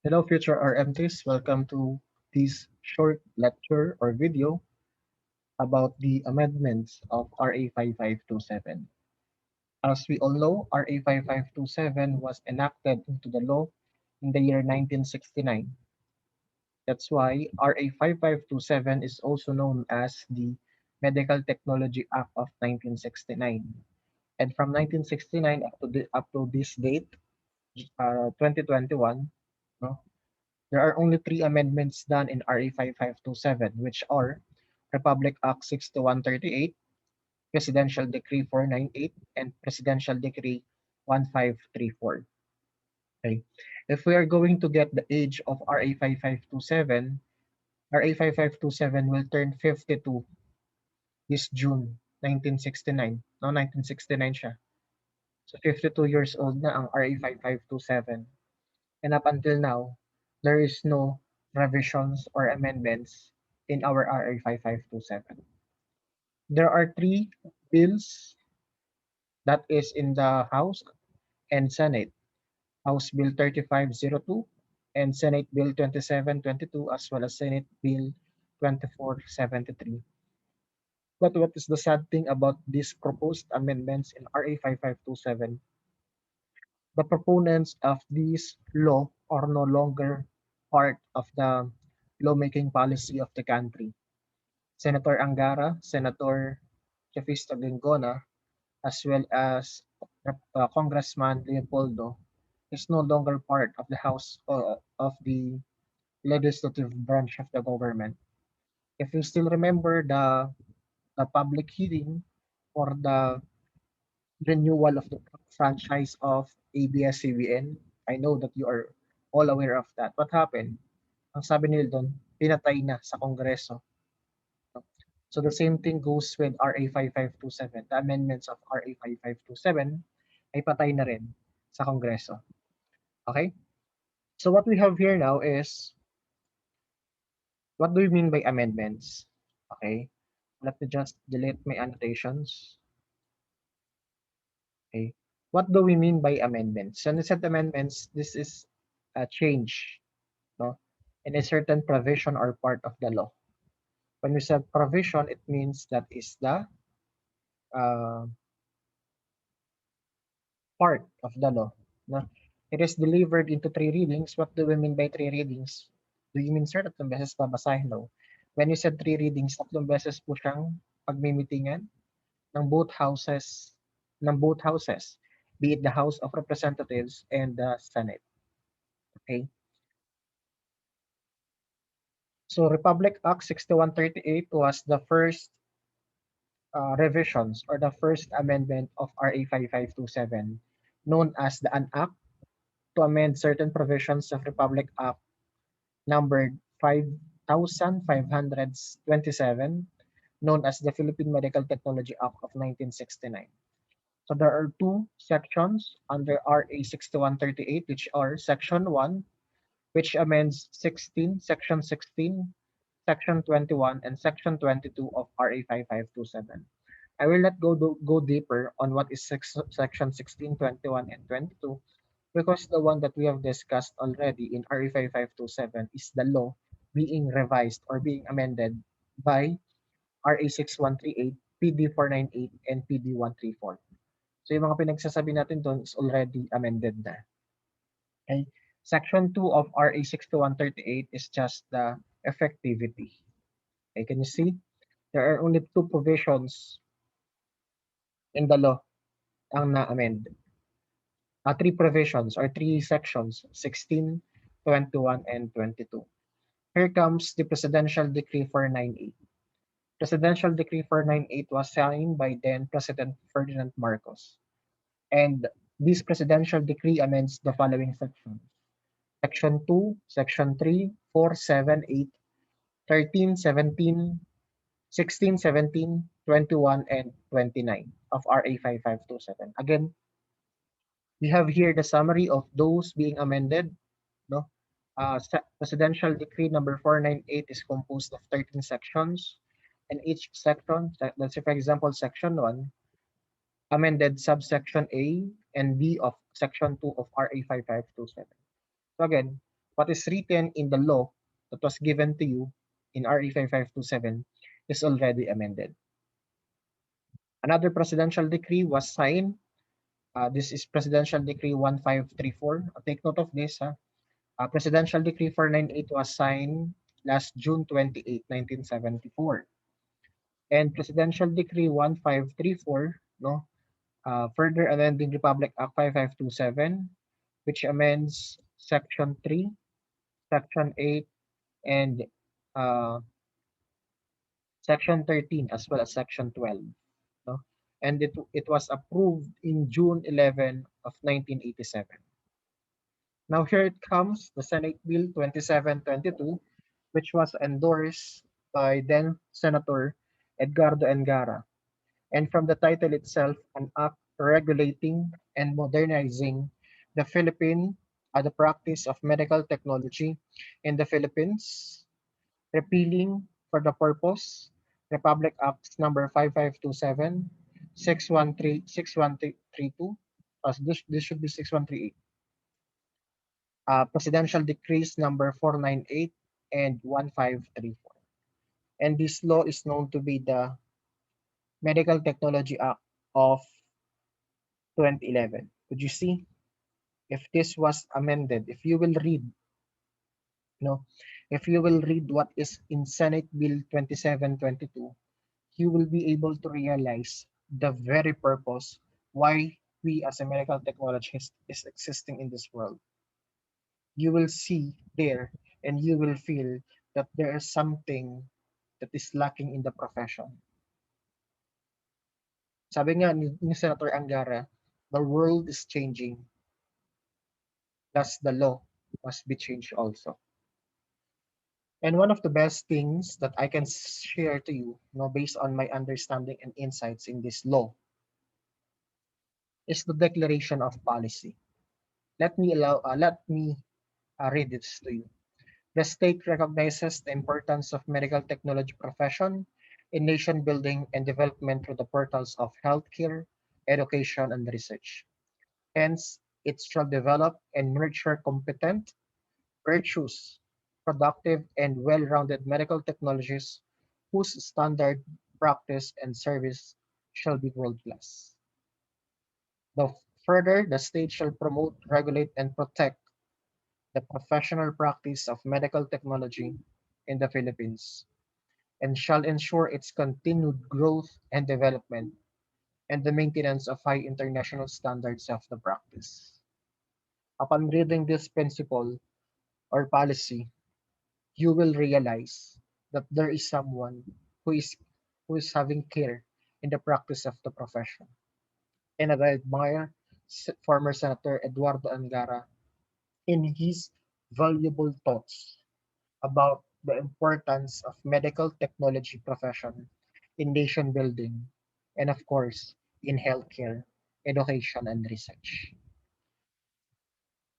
Hello, future RMTs. Welcome to this short lecture or video about the amendments of RA 5527. As we all know, RA 5527 was enacted into the law in the year 1969. That's why RA 5527 is also known as the Medical Technology Act of 1969. And from 1969 up to this date, 2021, no, there are only three amendments done in RA 5527, which are Republic Act 6138, Presidential Decree 498, and Presidential Decree 1534. Okay. If we are going to get the age of RA 5527, RA 5527 will turn 52 this June 1969. No, 1969 siya. So 52 years old na ang RA 5527. And up until now, there is no revisions or amendments in our RA 5527. There are three bills that is in the House and Senate. House Bill 3502 and Senate Bill 2722 as well as Senate Bill 2473. But what is the sad thing about these proposed amendments in RA 5527? The proponents of this law are no longer part of the lawmaking policy of the country. Senator Angara, Senator Jefisto Lingona, as well as Congressman Leopoldo is no longer part of the House of the legislative branch of the government. If you still remember the public hearing for the renewal of the franchise of ABS-CBN, I know that you are all aware of that. What happened? Ang sabi nila doon, pinatay na sa Kongreso. So the same thing goes with RA 5527. The amendments of RA 5527 ay patay na rin sa Kongreso. Okay? So what we have here now is, what do we mean by amendments? Okay? Let me just delete my annotations. Okay? What do we mean by amendments? When we said amendments, this is a change, no, in a certain provision or part of the law. When we said provision, it means that is the uh, part of the law. No? It is delivered into three readings. What do we mean by three readings? Do you mean, sir, tatlong beses babasahin? No. When you said three readings, tatlong beses po siyang pagmimitingan ng both houses, be it the House of Representatives and the Senate. Okay? So Republic Act 6138 was the first revisions or the first amendment of RA 5527, known as the An Act to amend certain provisions of Republic Act numbered 5527, known as the Philippine Medical Technology Act of 1969. So there are two sections under RA 6138, which are Section 1, which amends Section 16, Section 21, and Section 22 of RA 5527. I will not go deeper on what is Section 16, 21, and 22 because the one that we have discussed already in RE 5527 is the law being revised or being amended by RA 6138, PD 498, and PD 134. So yung mga pinagsasabi natin doon is already amended na. Okay? Section 2 of RA 6138 is just the effectivity. Okay, can you see? There are only two provisions in the law ang na-amend. Three provisions or three sections, 16, 21, and 22. Here comes the Presidential Decree 498. Presidential Decree 498 was signed by then President Ferdinand Marcos. And this Presidential Decree amends the following sections. Section 2, Section 3, 4, 7, 8, 13, 17, 16, 17, 21, and 29 of RA 5527. Again, we have here the summary of those being amended. No? Presidential Decree number 498 is composed of 13 sections, and each section, let's say for example, Section 1, amended subsection A and B of Section 2 of RA 5527. So again, what is written in the law that was given to you in RE 5527 is already amended. Another presidential decree was signed. This is Presidential Decree 1534. Take note of this. Presidential Decree 498 was signed last June 28, 1974. And Presidential Decree 1534, no, further amending Republic Act 5527, which amends Section 3, Section 8, and uh, Section 13, as well as Section 12. No? And it was approved in June 11 of 1987. Now here it comes, the Senate Bill 2722, which was endorsed by then Senator Edgardo Engara. And from the title itself, an act regulating and modernizing the the practice of medical technology in the Philippines, repealing for the purpose Republic Acts number 5527, 613, 61332, this should be 6138, Presidential Decrees number 498 and 1534. And this law is known to be the Medical Technology Act of 2011. Could you see if this was amended? If you will read, no, if you will read what is in Senate Bill 2722, you will be able to realize the very purpose why we as a medical technologist is existing in this world. You will see there and you will feel that there is something that is lacking in the profession. Sabi nga ni Senator Angara, the world is changing, thus the law must be changed also. And one of the best things that I can share to you, based on my understanding and insights in this law, is the declaration of policy. Let me read this to you. The state recognizes the importance of medical technology profession in nation building and development through the portals of healthcare, education, and research. Hence, it shall develop and nurture competent, virtuous, productive, and well-rounded medical technologists whose standard, practice, and service shall be world-class. The Further, the state shall promote, regulate, and protect the professional practice of medical technology in the Philippines and shall ensure its continued growth and development and the maintenance of high international standards of the practice. Upon reading this principle or policy, you will realize that there is someone who is who is having care in the practice of the profession. And I admire former Senator Eduardo Angara in his valuable thoughts about the importance of medical technology profession in nation building and of course in healthcare, education and research.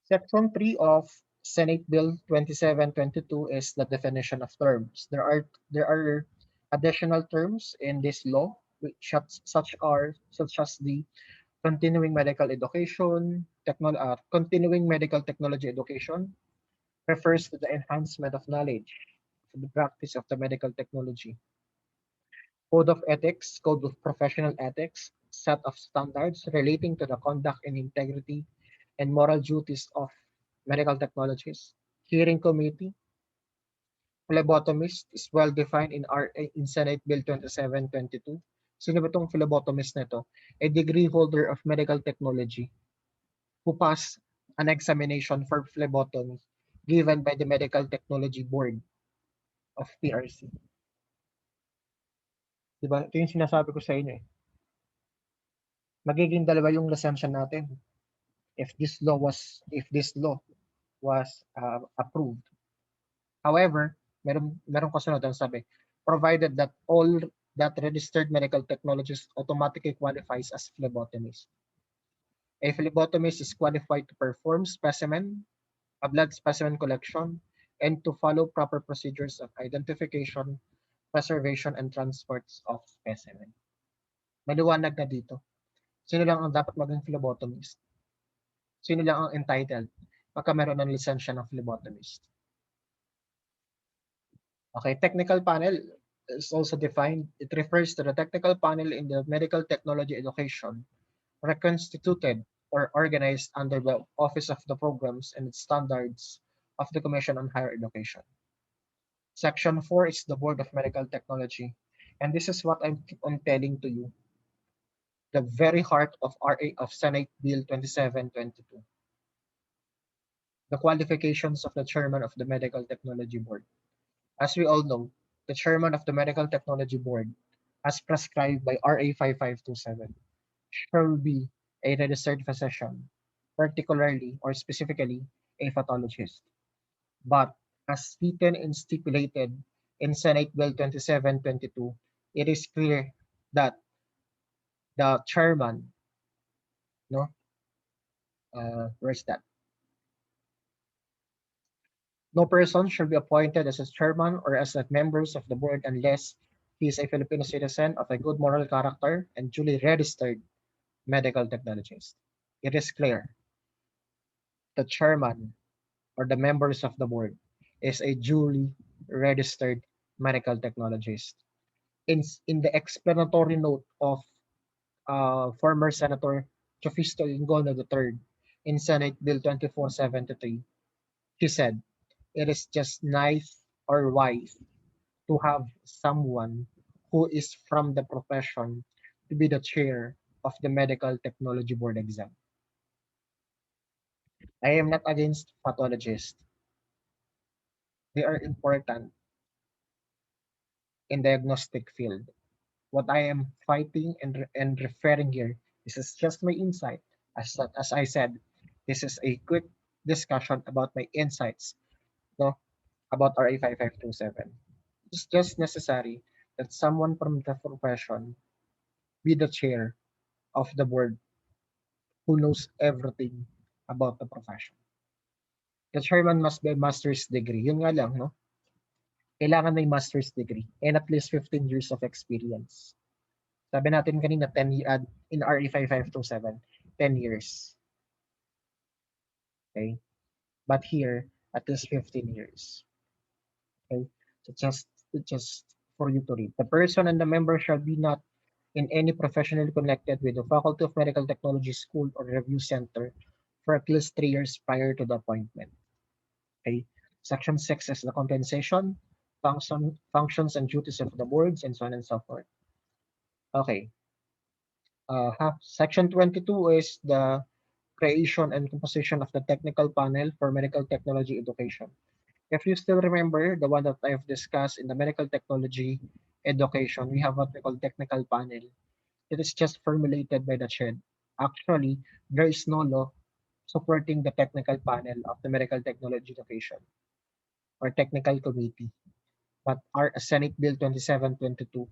Section 3 of Senate Bill 2722 is the definition of terms. There are additional terms in this law which such as the continuing medical technology education refers to the enhancement of knowledge for the practice of the medical technology. Code of ethics, code of professional ethics, set of standards relating to the conduct and integrity and moral duties of medical technologists. Hearing committee, phlebotomist is well defined in Senate Bill 2722. Sino ba itong phlebotomist na ito? A degree holder of medical technology who passed an examination for phlebotomy given by the Medical Technology Board of PRC. Diba? Ito yung sinasabi ko sa inyo eh. Magiging dalawa yung lisensya natin if this law was approved. However, meron kasunod ang sabi, provided that all that registered medical technologists automatically qualifies as phlebotomist. A phlebotomist is qualified to perform a blood specimen collection, and to follow proper procedures of identification, preservation, and transports of specimen. Maliwanag na dito. Sino lang ang dapat maging phlebotomist? Sino lang ang entitled? pagka meron ng lisensya ng phlebotomist. Okay, technical panel is also defined. It refers to the technical panel in the medical technology education reconstituted or organized under the Office of the Programs and Standards of the Commission on Higher Education. Section 4 is the Board of Medical Technology. And this is what I'm keep on telling to you, the very heart of RA of Senate Bill 2722, the qualifications of the chairman of the Medical Technology Board. As we all know, the chairman of the Medical Technology Board, as prescribed by RA 5527, shall be a registered physician, particularly or specifically a pathologist. But as written and stipulated in Senate Bill 2722, it is clear that the chairman, no, where's that? No person shall be appointed as a chairman or as a members of the board unless he is a Filipino citizen of a good moral character and duly registered medical technologist. It is clear the chairman or the members of the board is a duly registered medical technologist. In the explanatory note of former Senator Jofisto Ingona III in Senate Bill 2473, he said, it is just nice or wise to have someone who is from the profession to be the chair of the Medical Technology Board exam. I am not against pathologists. They are important in diagnostic field. What I am fighting and referring here, this is just my insight. As I said, this is a quick discussion about my insights, no, about RA 5527. It's just necessary that someone from the profession be the chair of the board who knows everything about the profession. The chairman must be a master's degree. Yun nga lang, no? Kailangan may master's degree and at least 15 years of experience. Sabi natin kanina, 10 in RE 5527, 10 years. Okay? But here, at least 15 years. Okay? So just for you to read. The person and the member shall be not in any professionally connected with the Faculty of Medical Technology School or Review Center for at least 3 years prior to the appointment. Okay? Section 6 is the compensation, functions and duties of the boards, and so on and so forth. Okay. Section 22 is the creation and composition of the technical panel for medical technology education. If you still remember the one that I've discussed in the medical technology education, we have what we call technical panel. It is just formulated by the CHED. Actually, there is no law supporting the technical panel of the medical technology education or technical committee. But our Senate Bill 2722,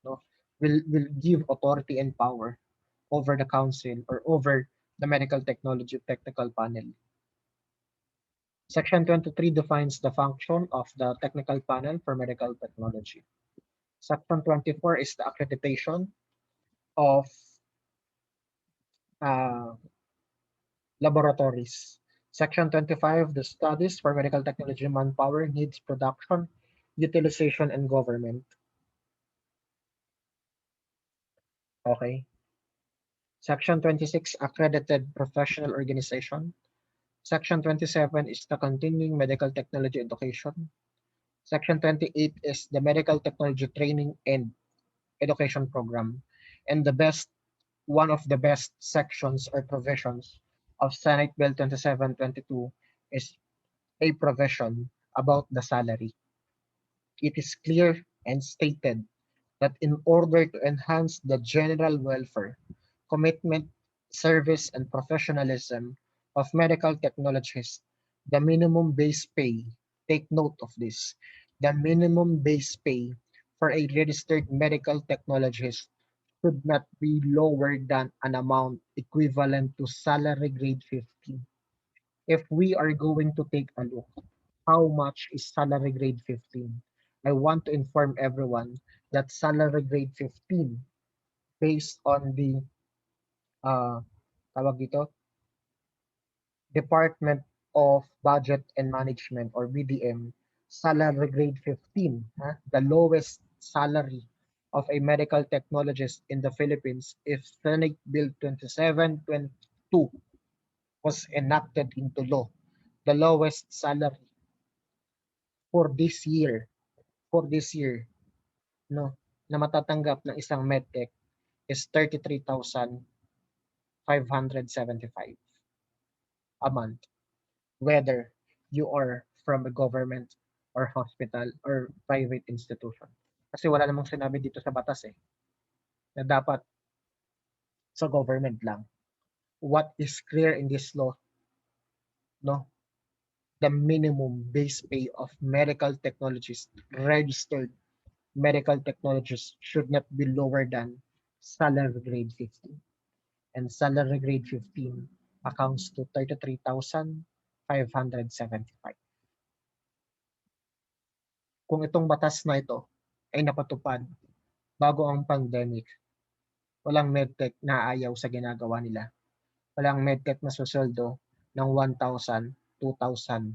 no, will give authority and power over the council or over the medical technology technical panel. Section 23 defines the function of the technical panel for medical technology. Section 24 is the accreditation of uh, laboratories. Section 25, the studies for medical technology manpower needs production, utilization, and government. Okay. Section 26, accredited professional organization. Section 27 is the continuing medical technology education. Section 28 is the medical technology training and education program. And the best, one of the best sections or provisions of Senate Bill 2722 is a provision about the salary. It is clear and stated that in order to enhance the general welfare, commitment, service, and professionalism of medical technologists, the minimum base pay, take note of this, the minimum base pay for a registered medical technologist should not be lower than an amount equivalent to salary grade 15. If we are going to take a look, how much is salary grade 15? I want to inform everyone that salary grade 15 based on the uh, tawag dito, department of Budget and Management or BDM, salary grade 15, the lowest salary of a medical technologist in the Philippines if Senate Bill 2722 was enacted into law. The lowest salary for this year, for this year, no, na matatanggap ng isang medtech is 33,575 a month, whether you are from a government or hospital or private institution. Kasi wala namang sinabi dito sa batas na dapat sa government lang. What is clear in this law, no, the minimum base pay of medical technologists, registered medical technologists should not be lower than salary grade 15. And salary grade 15 accounts to 33,575. Kung itong batas na ito ay napatupad bago ang pandemic, walang medtech na ayaw sa ginagawa nila. Walang medtech na suseldo ng 1,000, 2,000.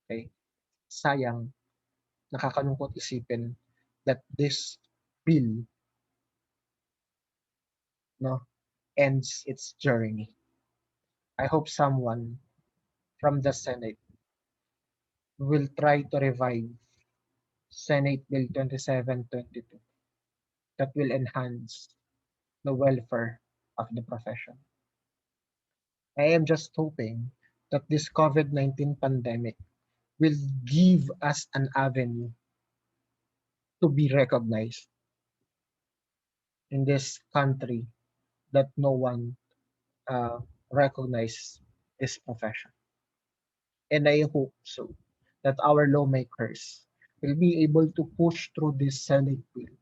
Okay? Sayang, nakakalungkot isipin that this bill, no, ends its journey. I hope someone from the Senate will try to revive Senate Bill 2722 that will enhance the welfare of the profession. I am just hoping that this COVID-19 pandemic will give us an avenue to be recognized in this country that no one uh, recognizes this profession. And I hope so that our lawmakers will be able to push through this Senate bill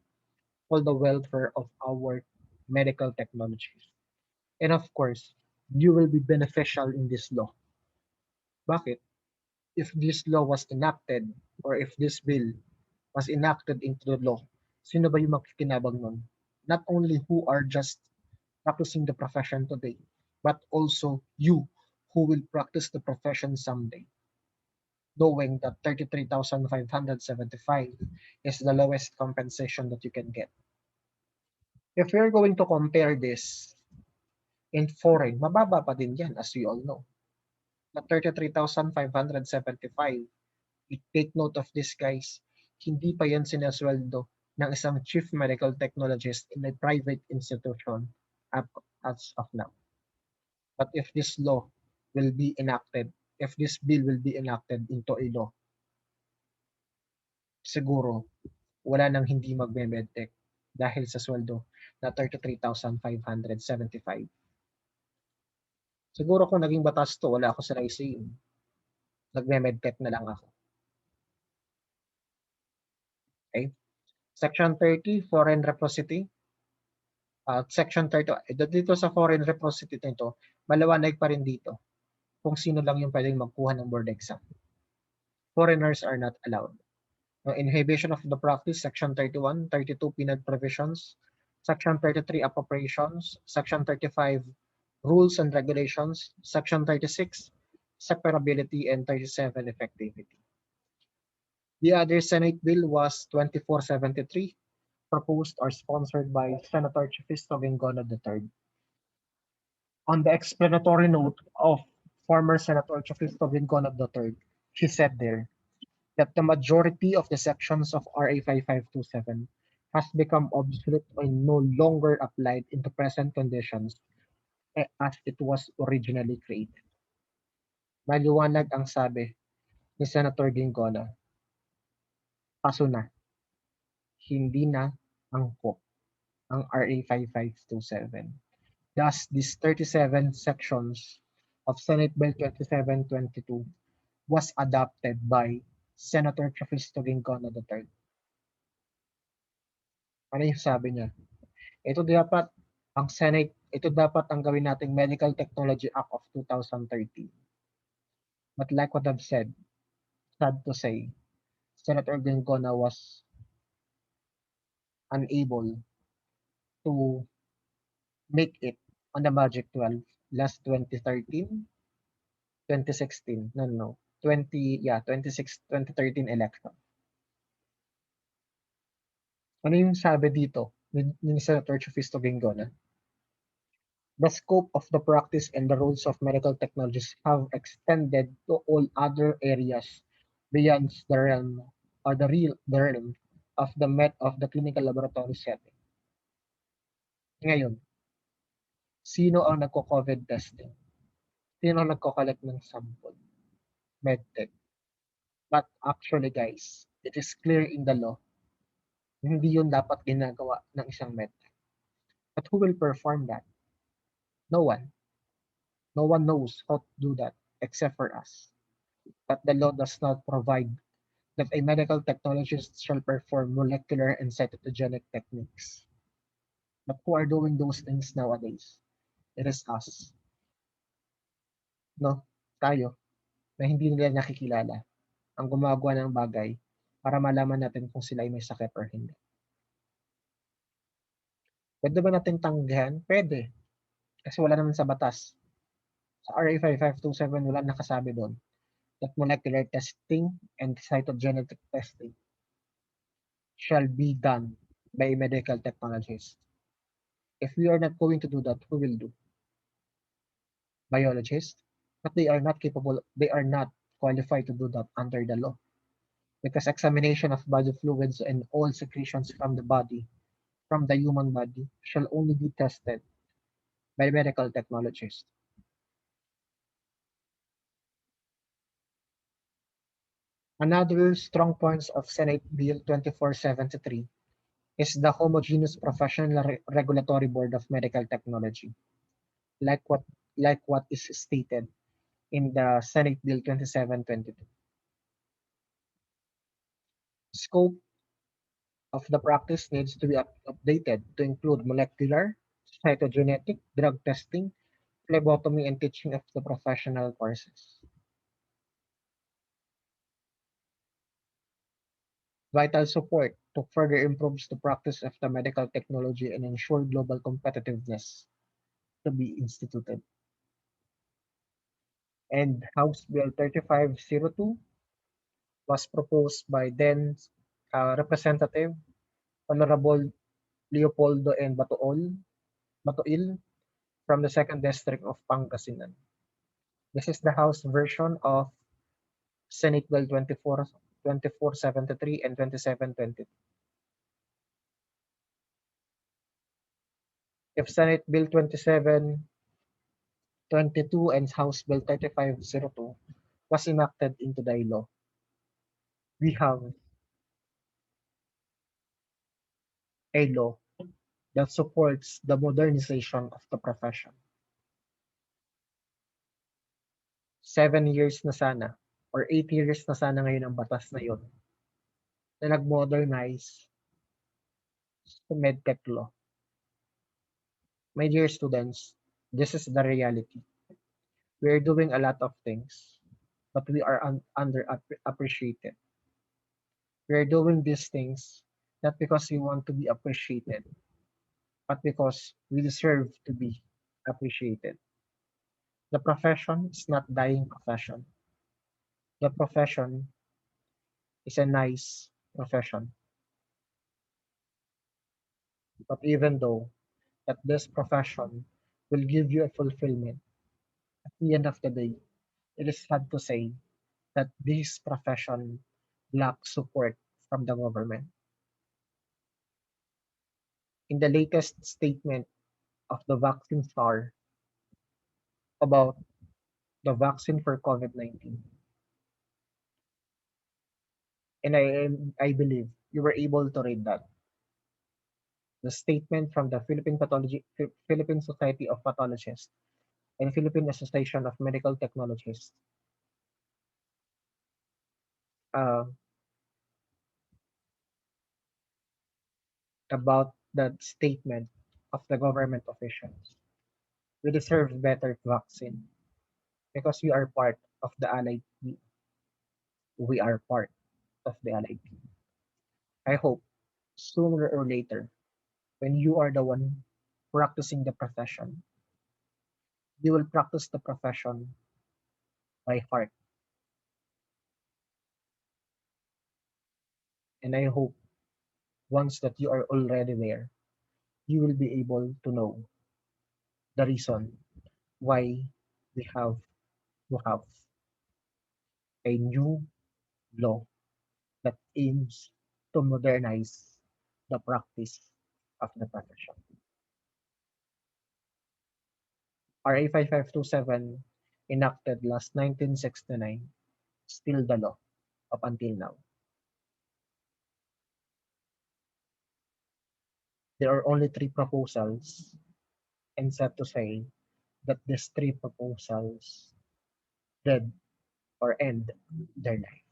for the welfare of our medical technologies. And of course, you will be beneficial in this law. Bakit? If this law was enacted or if this bill was enacted into the law, sino ba yung makikinabang nun? Not only who are just practicing the profession today, but also you who will practice the profession someday, knowing that 33,575 is the lowest compensation that you can get. If we're going to compare this in foreign, mababa pa din yan, as we all know. Na 33,575, take note of this guys, hindi pa yan sinasweldo ng isang chief medical technologist in a private institution as of now. But if this law will be enacted, if this bill will be enacted into a law, siguro wala nang hindi magme-medtech dahil sa sweldo na 33,575. Siguro kung naging batas to, wala ako sa ICU. Nagme-medtech na lang ako. Okay? Section 30, foreign reciprocity. Section 30, dito sa foreign reciprocity nito, maliwanag pa rin dito kung sino lang yung pwedeng magkuha ng board exam. Foreigners are not allowed. Inhibition of the practice, Section 31, 32 penal provisions, Section 33 appropriations, Section 35 rules and regulations, Section 36 separability, and 37 effectivity. The other Senate bill was 2473, proposed or sponsored by Senator Chifisto Vingona III. On the explanatory note of former Senator Chifisto Vingona III, she said there that the majority of the sections of RA 5527 has become obsolete and no longer applied in the present conditions as it was originally created. Maliwanag ang sabi ni Senator Vingona, paso na, hindi na angkop ang RA 5527. Thus, these 37 sections of Senate Bill 2722 was adopted by Senator Chifisto Vingona III. Ano yung sabi niya? Ito dapat ang gawin nating Medical Technology Act of 2013. But like what I've said, sad to say, Senator Vingona was unable to make it on the Magic 12 last 2013, 2016, no, no, 2013 election. Ano yung sabi dito ni Senator Chufisto Ginggona? The scope of the practice and the rules of medical technologies have extended to all other areas beyond the realm the realm of the clinical laboratory setting. Ngayon, sino ang nagko-COVID testing? Sino ang nagko-collect ng sample? Medtech. But actually guys, it is clear in the law, hindi yun dapat ginagawa ng isang medtech. But who will perform that? No one. No one knows how to do that except for us. But the law does not provide that a medical technologist shall perform molecular and cytogenic techniques. But who are doing those things nowadays? It is us. No? Tayo, na hindi nila nakikilala ang gumagawa ng bagay para malaman natin kung sila ay may sakit or hindi. Pwede ba natin tanggihan? Pwede. Kasi wala naman sa batas. Sa RA 5527, wala nakasabi doon that molecular testing and cytogenetic testing shall be done by a medical technologist. If we are not going to do that, who will do? Biologists? But they are not capable, they are not qualified to do that under the law. Because examination of body fluids and all secretions from the body, from the human body, shall only be tested by medical technologists. Another strong point of Senate Bill 2473 is the homogeneous professional regulatory board of medical technology, like what is stated in the Senate Bill 2722. Scope of the practice needs to be updated to include molecular, cytogenetic, drug testing, phlebotomy, and teaching of the professional courses. Vital support to further improve the practice of the medical technology and ensure global competitiveness to be instituted. And House Bill 3502 was proposed by then Representative Honorable Leopoldo N. Batuil from the 2nd District of Pangasinan. This is the House version of Senate Bill 2473 and 2720. If Senate Bill 2722 and House Bill 3502 was enacted into the law, we have a law that supports the modernization of the profession. 7 years na sana or 8 years na sana ngayon ang batas na yun na nag-modernize sa medtech law. My dear students, this is the reality. We are doing a lot of things, but we are underappreciated. We are doing these things not because we want to be appreciated, but because we deserve to be appreciated. The profession is not dying profession. The profession is a nice profession. But even though that this profession will give you a fulfillment, at the end of the day, it is sad to say that this profession lacks support from the government. In the latest statement of the vaccine star about the vaccine for COVID-19, and I believe you were able to read that. The statement from the Philippine Society of Pathologists and Philippine Association of Medical Technologists uh, about that statement of the government officials. We deserve better vaccine because we are part of the allied team. We are part of the allied team. I hope sooner or later, when you are the one practicing the profession, You will practice the profession by heart, and I hope once that you are already there, you will be able to know the reason why we have to have a new law that aims to modernize the practice of the profession. RA 5527, enacted last 1969, still the law up until now. There are only three proposals, and sad to say that these three proposals dead or end their life.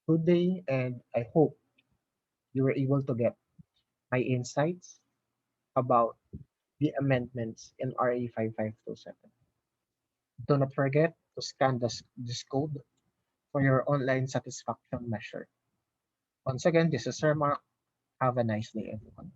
Good day, and I hope you were able to get my insights about the amendments in RA 5527. Do not forget to scan this code for your online satisfaction measure. Once again, this is Sir Mark. Have a nice day, everyone.